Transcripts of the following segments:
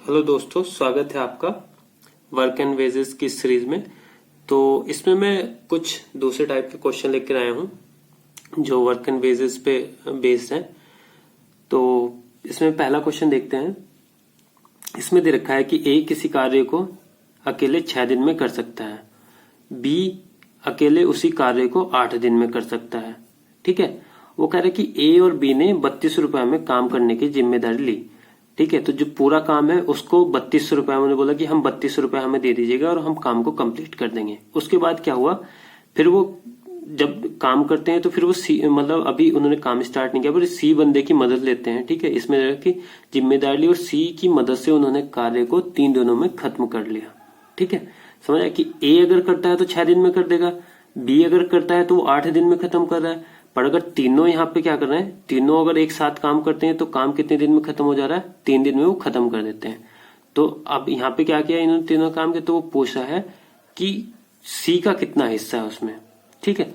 Hello दोस्तों, स्वागत है आपका वर्क एंड वेजेस की सीरीज में। तो इसमें मैं कुछ दूसरे टाइप के क्वेश्चन लेकर आया हूं जो वर्क एंड वेजेस पे बेस्ड हैं। तो इसमें पहला क्वेश्चन देखते हैं। इसमें दे रखा है कि ए किसी कार्य को अकेले 6 दिन में कर सकता है, बी अकेले उसी कार्य को 8 दिन में कर सकता है। ठीक है, वो कह रहे हैं कि ए और बी ने 32 रुपए में काम करने की जिम्मेदारी ली। ठीक है, तो जो पूरा काम है उसको 32 रुपए, उन्होंने बोला कि हम 32 रुपए हमें दे दीजिएगा और हम काम को कंप्लीट कर देंगे। उसके बाद क्या हुआ, फिर वो जब काम करते हैं तो फिर वो सी, मतलब अभी उन्होंने काम स्टार्ट नहीं किया पर सी बंदे की मदद लेते हैं। ठीक है, इसमें कि जिम्मेदारी और सी की मदद से उन्होंने कार्य को 3 दिनों में खत्म कर लिया। ठीक है, समझ आया कि ए अगर करता है तो 6 दिन में कर देगा, बी अगर करता है तो वो 8 दिन में खत्म कर रहा है। पर अगर तीनों यहाँ पे क्या कर रहे हैं, तीनों अगर एक साथ काम करते हैं तो काम कितने दिन में खत्म हो जा रहा है, 3 दिन में वो खत्म कर देते हैं। तो अब यहाँ पे क्या किया इन्होंने, तीनों काम किया, तो वो पूछ रहा है कि सी का कितना हिस्सा है उसमें। ठीक है,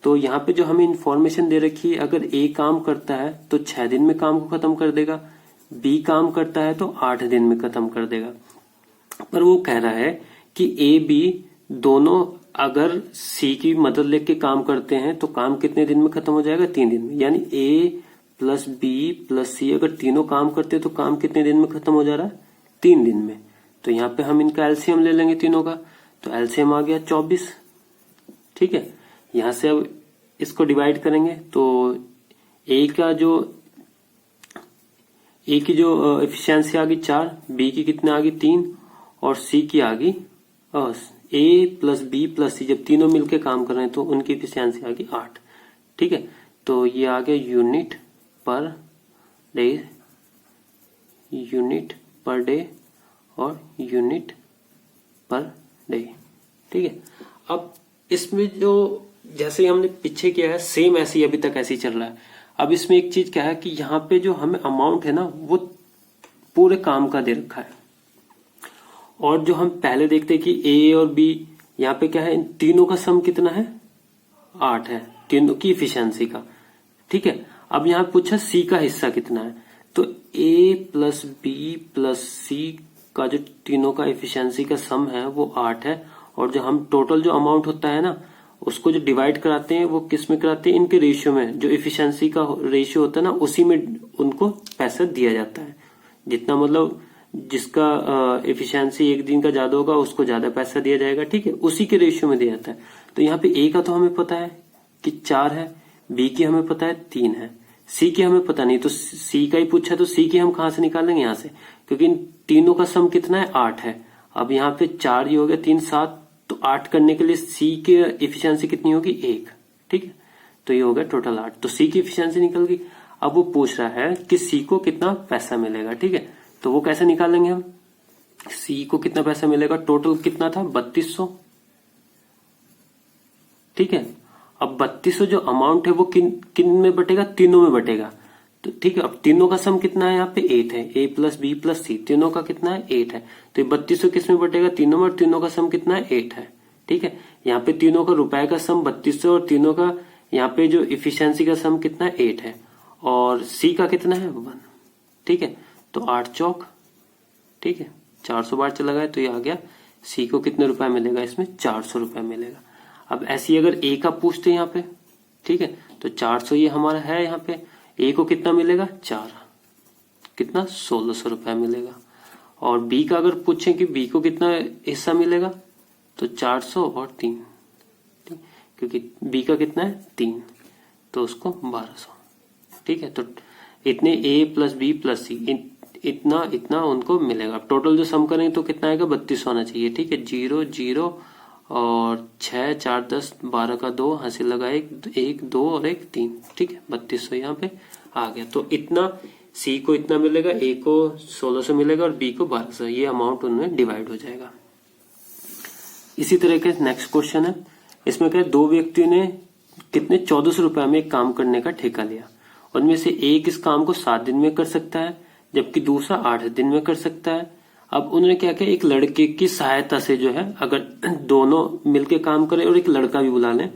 तो यहाँ पे जो हमें इंफॉर्मेशन दे रखी है, अगर ए काम करता है तो 6 दिन में काम को खत्म कर देगा, बी काम करता है तो 8 दिन में खत्म कर देगा। पर वो कह रहा है कि ए बी दोनों अगर सी की मदद लेके काम करते हैं तो काम कितने दिन में खत्म हो जाएगा, 3 दिन में। यानी ए प्लस बी प्लस सी अगर तीनों काम करते हैं तो काम कितने दिन में खत्म हो जा रहा है, 3 दिन में। तो यहाँ पे हम इनका एलसीएम ले लेंगे तीनों का, तो एलसीएम आ गया 24। ठीक है, यहां से अब इसको डिवाइड करेंगे तो ए की जो एफिशिएंसी आ गई 4, बी की कितने आ गई 3 और सी की आ गई ए प्लस बी प्लस सी, जब तीनों मिलके काम कर रहे हैं तो उनकी एफिशिएंसी आ गई 8। ठीक है, तो ये आ गया यूनिट पर डे और यूनिट पर डे। ठीक है, अब इसमें जो जैसे ही हमने पीछे किया है सेम ऐसे ही अभी तक ऐसे ही चल रहा है। अब इसमें एक चीज क्या है कि यहाँ पे जो हमें अमाउंट है ना वो पूरे काम का दे रखा है, और जो हम पहले देखते कि ए और बी, यहाँ पे क्या है, इन तीनों का सम कितना है, 8 है, तीनों की इफिशियंसी का। ठीक है, अब यहाँ पूछा सी का हिस्सा कितना है, तो ए प्लस बी प्लस सी का जो तीनों का इफिशियंसी का सम है वो 8 है। और जो हम टोटल जो अमाउंट होता है ना उसको जो डिवाइड कराते हैं वो किस में कराते हैं, इनके रेशियो में। जो इफिशियंसी का रेशियो होता है ना उसी में उनको पैसा दिया जाता है। जितना मतलब जिसका एफिशिएंसी एक दिन का ज्यादा होगा उसको ज्यादा पैसा दिया जाएगा। ठीक है, उसी के रेशियो में दिया जाता है। तो यहाँ पे ए का तो हमें पता है कि 4 है, बी की हमें पता है 3 है, सी की हमें पता नहीं, तो सी का ही पूछा तो सी की हम कहां से निकालेंगे, यहाँ से, क्योंकि इन तीनों का सम कितना है, 8 है। अब यहाँ पे 4 ही हो गया, 3 7, तो 8 करने के लिए सी की एफिशिएंसी कितनी होगी, 1। ठीक है, तो ये हो गया टोटल 8, तो सी की एफिशिएंसी निकल गई। अब वो पूछ रहा है कि सी को कितना पैसा मिलेगा। ठीक है, तो वो कैसे निकालेंगे हम, सी को कितना पैसा मिलेगा, टोटल कितना था 3200। ठीक है, अब 3200 जो अमाउंट है वो किन में बटेगा, तीनों में बटेगा। तो ठीक है, अब तीनों का सम कितना है, यहाँ पे 8 है, ए प्लस बी प्लस सी, तीनों का कितना है 8 है। तो ये 3200 किस में बटेगा, तीनों में, और तीनों का सम कितना है 8 है। ठीक है, यहाँ पे तीनों का रुपए का सम 3200 और तीनों का यहाँ पे जो इफिशियंसी का सम कितना है 8 है, और सी का कितना है 1। ठीक है, तो 8 चौक, ठीक है, 400 बार चला गया, तो ये आ गया सी को कितने रुपए मिलेगा, इसमें 400 रुपए मिलेगा। अब ऐसे ही अगर ए का पूछते यहाँ पे, ठीक है, तो 400 ये हमारा है, यहाँ पे ए को कितना मिलेगा 4, कितना 1600 रुपए मिलेगा। और बी का अगर पूछे कि बी को कितना हिस्सा मिलेगा, तो 400 और 3, क्योंकि बी का कितना है 3, तो उसको 1200। ठीक है, तो इतने ए प्लस बी प्लस सी इतना उनको मिलेगा। टोटल जो सम करेंगे तो कितना आएगा, 3200 आना चाहिए। ठीक है, 0 0 और 6 4 10 12 का 2, हासिल लगा 1 2 और 1 3। ठीक है, 3200 यहाँ पे आ गया। तो इतना सी को इतना मिलेगा, ए को 1600 मिलेगा और बी को 1200, ये अमाउंट उनमें डिवाइड हो जाएगा। इसी तरह के नेक्स्ट क्वेश्चन है, इसमें क्या है, 2 व्यक्तियों ने कितने 1400 रुपए में एक काम करने का ठेका लिया। उनमें से एक इस काम को 7 दिन में कर सकता है जबकि दूसरा 8 दिन में कर सकता है। अब उन्होंने क्या किया, एक लड़के की सहायता से जो है, अगर दोनों मिलके काम करें और एक लड़का भी बुला लें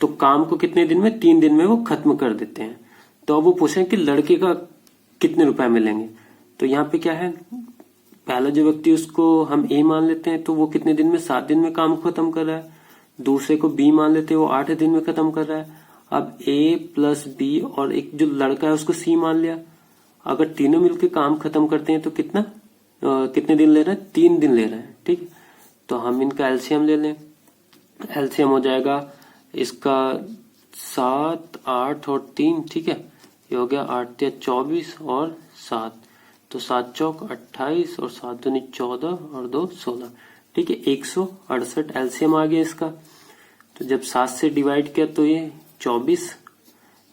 तो काम को कितने दिन में, 3 दिन में वो खत्म कर देते हैं। तो अब वो पूछे कि लड़के का कितने रुपए मिलेंगे। तो यहाँ पे क्या है, पहला जो व्यक्ति उसको हम ए मान लेते हैं तो वो कितने दिन में, 7 दिन में काम खत्म कर रहा है। दूसरे को बी मान लेते हैं, वो 8 दिन में खत्म कर रहा है। अब ए प्लस बी और एक जो लड़का है उसको सी मान लिया। अगर तीनों मिलकर काम खत्म करते हैं तो कितने दिन ले रहे हैं, 3 दिन ले रहे हैं। ठीक है, तो हम इनका एलसीएम ले लें। एलसीएम हो जाएगा इसका 7, 8 और 3। ठीक है, ये हो गया 8 या 24 और 7, तो 7 चौक 28 और 7 दूनी 14 और 2 16। ठीक है, 168 एलसीएम आ गया इसका। तो जब 7 से डिवाइड किया तो ये 24,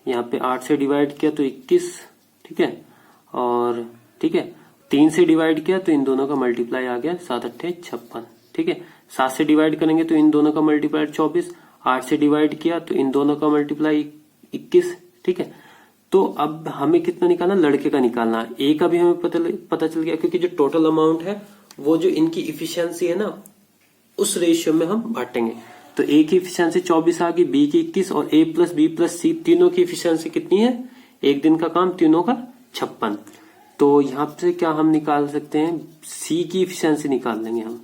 यहाँ पे 8 से डिवाइड किया तो 21। ठीक है, और ठीक है 3 से डिवाइड किया तो इन दोनों का मल्टीप्लाई आ गया 7 8 56। ठीक है, 7 से डिवाइड करेंगे तो इन दोनों का मल्टीप्लाई 24, 8 से डिवाइड किया तो इन दोनों का मल्टीप्लाई 21। ठीक है, तो अब हमें कितना निकालना, लड़के का निकालना। ए का भी हमें पता चल गया, क्योंकि जो टोटल अमाउंट है वो जो इनकी इफिशियंसी है ना उस रेशियो में हम बांटेंगे। तो ए की इफिशियंसी 24 आ गई, बी की 21 और ए प्लस बी प्लस सी तीनों की इफिशियंसी कितनी है, एक दिन का काम तीनों का 56। तो यहाँ से क्या हम निकाल सकते हैं, सी की इफिशियंसी निकाल लेंगे हम,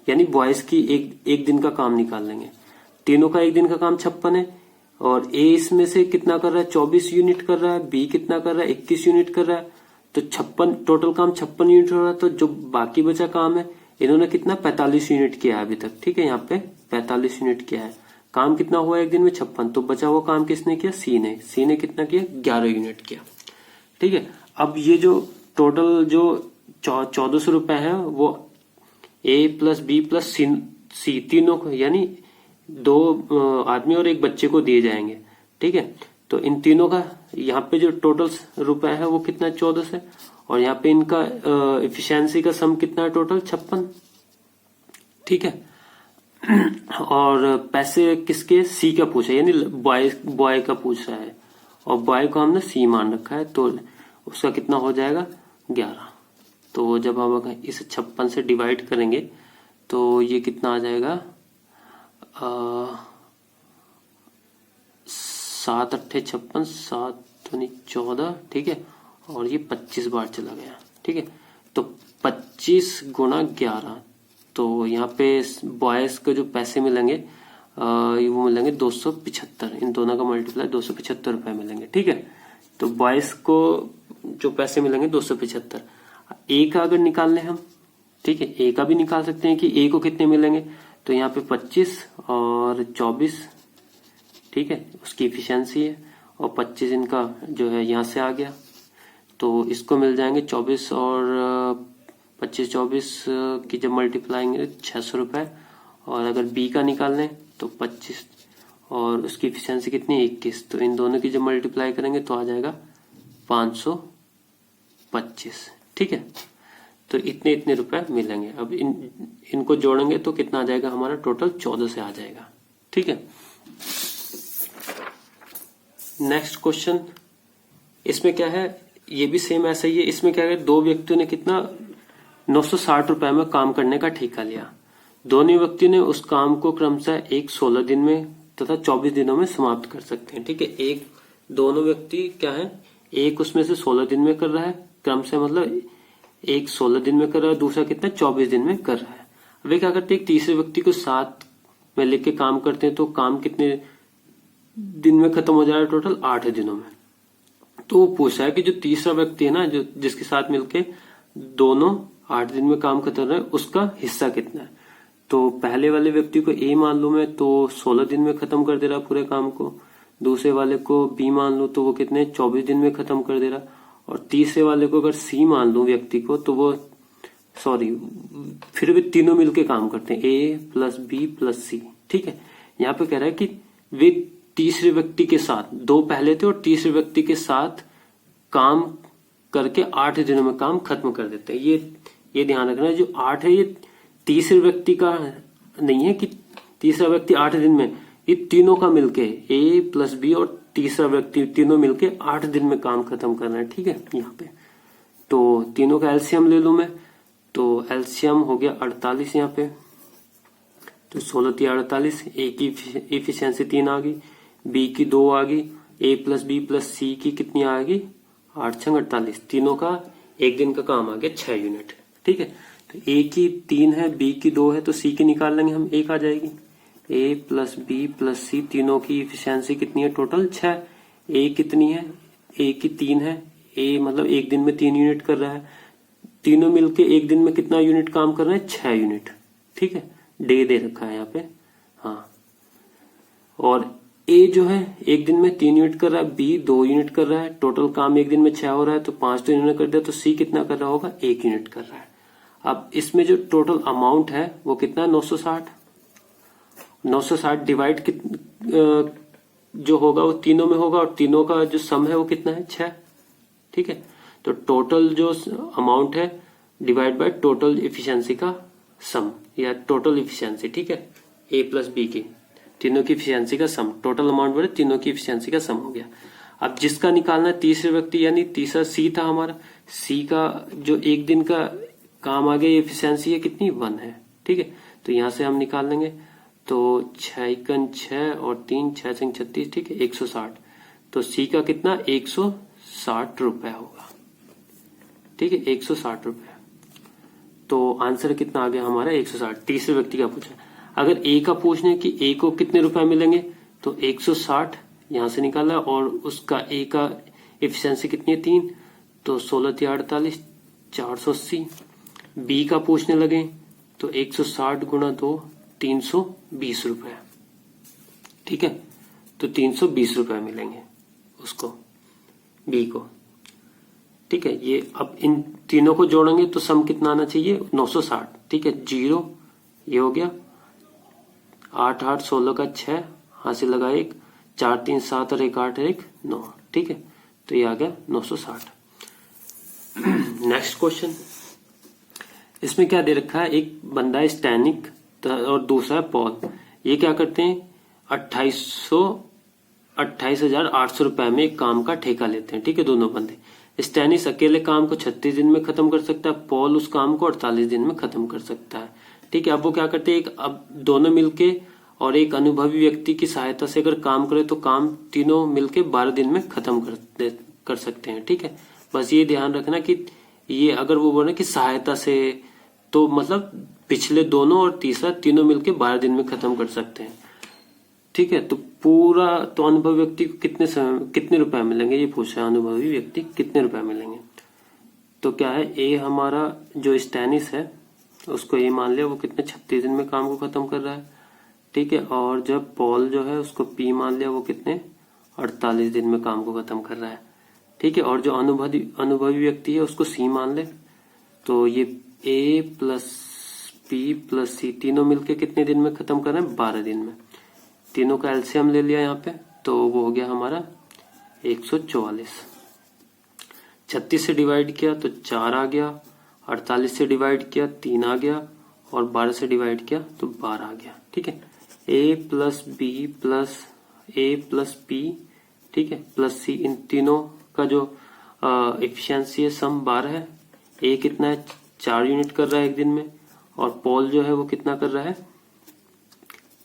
यानी बॉयज की एक दिन का काम निकाल लेंगे। तीनों का एक दिन का काम 56 है और ए इसमें से कितना कर रहा है, 24 यूनिट कर रहा है। बी कितना कर रहा है, 21 यूनिट कर रहा है। तो 56 टोटल काम 56 यूनिट हो रहा है। तो जो बाकी बचा काम है इन्होंने कितना 45 यूनिट किया है अभी तक। ठीक है, यहाँ पे 45 यूनिट किया है। काम कितना हुआ एक दिन में, 56। तो बचा हुआ काम किसने किया, सी ने कितना किया, 11 यूनिट किया। ठीक है, अब ये जो टोटल जो 1400 रुपए है वो ए प्लस बी प्लस सी तीनों को, यानी 2 आदमी और एक बच्चे को दिए जाएंगे। ठीक है, तो इन तीनों का यहाँ पे जो टोटल रुपए है वो कितना 14 है और यहाँ पे इनका इफिशियंसी का सम कितना है, टोटल 56। ठीक है, और पैसे किसके, सी का पूछा, यानी बॉय का पूछ रहा है और बॉय को हमने सी मान रखा है। तो उसका कितना हो जाएगा 11। तो जब हम इस 56 से डिवाइड करेंगे तो ये कितना आ जाएगा, 7 8 56, 7 दूनी 14। ठीक है, और ये 25 बार चला गया। ठीक है, तो 25 गुणा 11, तो यहाँ पे बॉयज को जो पैसे मिलेंगे वो मिलेंगे 275। इन दोनों का मल्टीप्लाई 275 रुपए मिलेंगे। ठीक है, तो बॉयज को जो पैसे मिलेंगे 275। ए का अगर निकाल लें हम, ठीक है, ए का भी निकाल सकते हैं कि ए को कितने मिलेंगे। तो यहाँ पे 25 और 24, ठीक है, उसकी इफिशियंसी है और 25 इनका जो है यहाँ से आ गया। तो इसको मिल जाएंगे 24 और 25 24 की जब मल्टीप्लाएंगे 600 रुपए। और अगर बी का निकाल लें तो 25 और उसकी इफिशियंसी कितनी 21। तो इन दोनों की जब मल्टीप्लाई करेंगे तो आ जाएगा 525। ठीक है, तो इतने रुपए मिलेंगे। अब इनको जोड़ेंगे तो कितना आ जाएगा, हमारा टोटल 14 से आ जाएगा। ठीक है, नेक्स्ट क्वेश्चन, इसमें क्या है, ये भी सेम ऐसा ही है। इसमें क्या है, 2 व्यक्तियों ने कितना 960 रुपए में काम करने का ठेका लिया। दोनों व्यक्ति ने उस काम को क्रमशः एक 16 दिन में तथा 24 दिनों में समाप्त कर सकते हैं। ठीक है, दोनों व्यक्ति क्या है, एक उसमें से 16 दिन में कर रहा है क्रमशः, मतलब एक 16 दिन में कर रहा है, दूसरा कितना 24 दिन में कर रहा है। वे क्या करते हैं, तीसरे व्यक्ति को साथ में लेके काम करते हैं। तो काम कितने दिन में खत्म हो जा रहा है, टोटल 8 दिनों में। तो वो पूछा है कि जो तीसरा व्यक्ति है ना, जो जिसके साथ मिलके दोनों 8 दिन में काम खत्म कर रहे हैं, उसका हिस्सा कितना है। तो पहले वाले व्यक्ति को ए मान लू मैं, तो 16 दिन में खत्म कर दे रहा पूरे काम को। दूसरे वाले को बी मान लू तो वो कितने 24 दिन में खत्म कर दे रहा। और तीसरे वाले को अगर सी मान लू व्यक्ति को, तो वो फिर भी तीनों मिलके काम करते हैं, ए प्लस बी प्लस सी। ठीक है, यहाँ पे कह रहा है कि वे तीसरे व्यक्ति के साथ, 2 पहले थे और तीसरे व्यक्ति के साथ काम करके 8 दिनों में काम खत्म कर देते हैं। ये ध्यान रखना, जो 8 है ये तीसरे व्यक्ति का नहीं है कि तीसरा व्यक्ति 8 दिन में, ये तीनों का मिलके, ए प्लस बी और तीसरा व्यक्ति तीनों मिलके 8 दिन में काम खत्म करना है। ठीक है, यहाँ पे तो तीनों का एलसीएम ले लू मैं, तो एलसीएम हो गया 48 यहाँ पे। तो 16 3 48, ए की इफिशियंसी 3 आ गई, बी की 2 आ गई, ए प्लस बी प्लस सी की कितनी आ गई 8 6 48। तीनों का एक दिन का काम आ गया 6 यूनिट। ठीक है। तो ए की 3 है, बी की 2 है, तो सी की निकाल लेंगे हम, 1 आ जाएगी। ए प्लस बी प्लस सी, तीनों की इफिशियंसी कितनी है टोटल 6। ए कितनी है, ए की 3 है, ए मतलब एक दिन में 3 यूनिट कर रहा है, तीनों मिलके एक दिन में कितना यूनिट काम कर रहे हैं, 6 यूनिट। ठीक है, डे दे रखा है यहाँ पे। हाँ, और ए जो है एक दिन में 3 यूनिट कर रहा है, बी 2 यूनिट कर रहा है, टोटल काम एक दिन में 6 हो रहा है, तो 5 तो इन्होंने कर दिया, तो सी कितना कर रहा होगा, 1 यूनिट कर रहा है। अब इसमें जो टोटल अमाउंट है वो कितना है, 960। 960 डिवाइड जो होगा वो तीनों में होगा, और तीनों का जो सम है वो कितना है, 6। ठीक है, तो टोटल जो अमाउंट है डिवाइड बाय टोटल इफिशियंसी का सम, या टोटल इफिशियंसी। ठीक है, ए प्लस बी की तीनों की इफिशियंसी का सम, टोटल अमाउंट बोले तीनों की इफिशियंसी का सम हो गया। अब जिसका निकालना है तीसरे व्यक्ति, यानी तीसरा सी था हमारा, सी का जो एक दिन का काम आ गया, इफिशियंसी है कितनी, 1 है। ठीक है, तो यहां से हम निकाल लेंगे, तो 6 6 और 3 6 6 36, ठीक है, 160। तो सी का कितना, 160 रुपए होगा। ठीक है, 160 रुपए। तो आंसर कितना आ गया हमारा, 160। तीसरे व्यक्ति का पूछा। अगर ए का पूछने की ए को कितने रुपए मिलेंगे, तो 160 यहां से निकाला, और उसका ए का एफिशिएंसी कितनी है, 3, तो 16 × 48 480। बी का पूछने लगे तो 160 × 2 320 रुपए। ठीक है, तो 320 रुपए मिलेंगे उसको, बी को। ठीक है, ये अब इन तीनों को जोड़ेंगे तो सम कितना आना चाहिए, 960। ठीक है, 0 ये हो गया, 8 8 16 का 6, हासिल लगा 1, 4 3 7 और 1 8 1 9। ठीक है, तो ये आ गया 960। नेक्स्ट क्वेश्चन, इसमें क्या दे रखा है, एक बंदा है स्टैनिक और दूसरा है पॉल। ये क्या करते हैं, 28,800 रुपए में एक काम का ठेका लेते हैं। ठीक है, दोनों बंदे। स्टैनिस अकेले काम को 36 दिन में खत्म कर सकता है, पॉल उस काम को 48 दिन में खत्म कर सकता है। ठीक है, अब वो क्या करते हैं, अब दोनों मिलके और एक अनुभवी व्यक्ति की सहायता से अगर काम करे तो काम तीनों मिलके 12 दिन में खत्म कर सकते हैं। ठीक है, बस ये ध्यान रखना कि ये अगर वो बोले कि सहायता से, तो मतलब पिछले दोनों और तीसरा तीनों मिलके 12 दिन में खत्म कर सकते हैं। ठीक है, तो पूरा तो अनुभवी व्यक्ति को कितने रुपए मिलेंगे, ये पूछ रहा है, अनुभवी व्यक्ति कितने रुपए मिलेंगे। तो क्या है, ए हमारा जो स्टैनिस है उसको ए मान लिया, वो कितने 36 दिन में काम को खत्म कर रहा है। ठीक है, और जब पॉल जो है उसको पी मान लिया, वो कितने 48 दिन में काम को खत्म कर रहा है। ठीक है, और जो अनुभवी व्यक्ति है उसको सी मान ले, तो ये ए प्लस पी प्लस सी तीनों मिलके कितने दिन में खत्म कर रहे हैं, 12 दिन में। तीनों का एलसीएम ले लिया यहाँ पे, तो वो हो गया हमारा 144। 36 से डिवाइड किया तो 4 आ गया, 48 से डिवाइड किया 3 आ गया, और 12 से डिवाइड किया तो 12 आ गया। ठीक है, ए प्लस बी प्लस ए प्लस पी, ठीक है, प्लस सी, इन तीनों का जो एफिशिएंसी है सम 12 है। ए कितना है, 4 यूनिट कर रहा है एक दिन में, और पॉल जो है वो कितना कर रहा है,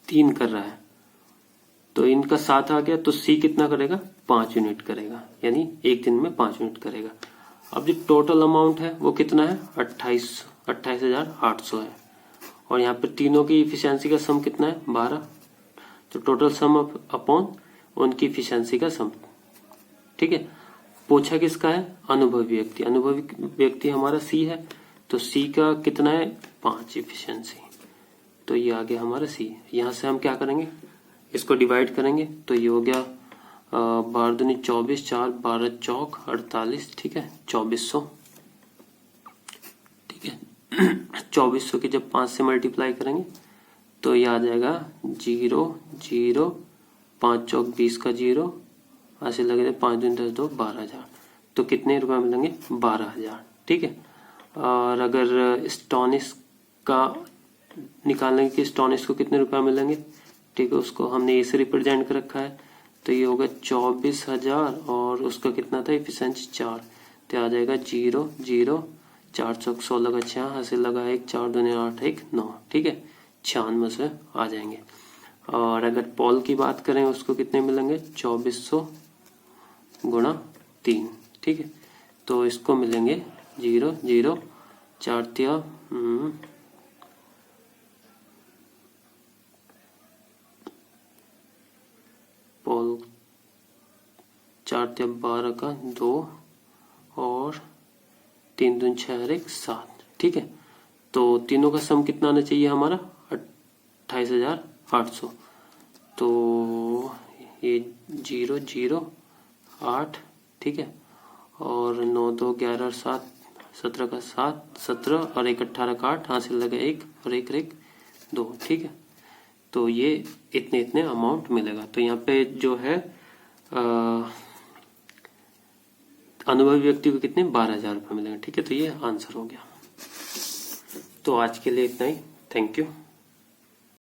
3 कर रहा है, तो इनका 7 आ गया। तो सी कितना करेगा, 5 यूनिट करेगा, यानी एक दिन में 5 यूनिट करेगा। अब जो टोटल अमाउंट है वो कितना है, 28,800 है, और यहाँ पे तीनों की इफिशियंसी का सम कितना है, 12। तो टोटल सम अपॉन उनकी इफिशियंसी का सम। ठीक है, पूछा किसका है, अनुभवी व्यक्ति। अनुभवी व्यक्ति हमारा सी है, तो सी का कितना है, 5 इफिशियंसी। तो ये आ गया हमारा सी। यहाँ से हम क्या करेंगे, इसको डिवाइड करेंगे, तो ये हो गया 12 दूनी 24, 4 12 चौक 48। ठीक है, 2400। ठीक है, 2400 की जब 5 से मल्टीप्लाई करेंगे तो ये आ जाएगा 0 0, 5 चौक 20 का 0, ऐसे लगे 5 दूनी 10 2 12,000। तो कितने रुपए मिलेंगे, 12,000। ठीक है, और अगर स्टोनिस का निकालेंगे कि स्टोनिस को कितने रुपए मिलेंगे, ठीक है, उसको हमने ए से रिप्रेजेंट कर रखा है, तो ये होगा 24,000, और उसका कितना था एफिशिएंसी 4, तो आ जाएगा 0 0, 4 चौक 16 का 6, हासिल लगा 1, 4 दूनी 8 1 9। ठीक है, 96 से आ जाएंगे। और अगर पॉल की बात करें उसको कितने मिलेंगे, 2400 गुणा 3। ठीक है, तो इसको मिलेंगे 0 0, 4 तिया 12 का 2 और 3 दूनी 6 और 1 7। ठीक है, तो तीनों का सम कितना आना चाहिए हमारा 28,800। तो ये 0 0 8, ठीक है, और 9 2 11 और 7 17 का 7 17 और 1 18 का 8, हासिल लगा 1 और 1 1 2। ठीक है, तो ये इतने इतने अमाउंट मिलेगा। तो यहाँ पे जो है अनुभवी व्यक्ति को कितने 12,000 रुपये मिलेंगे। ठीक है, तो ये आंसर हो गया। तो आज के लिए इतना ही। Thank you.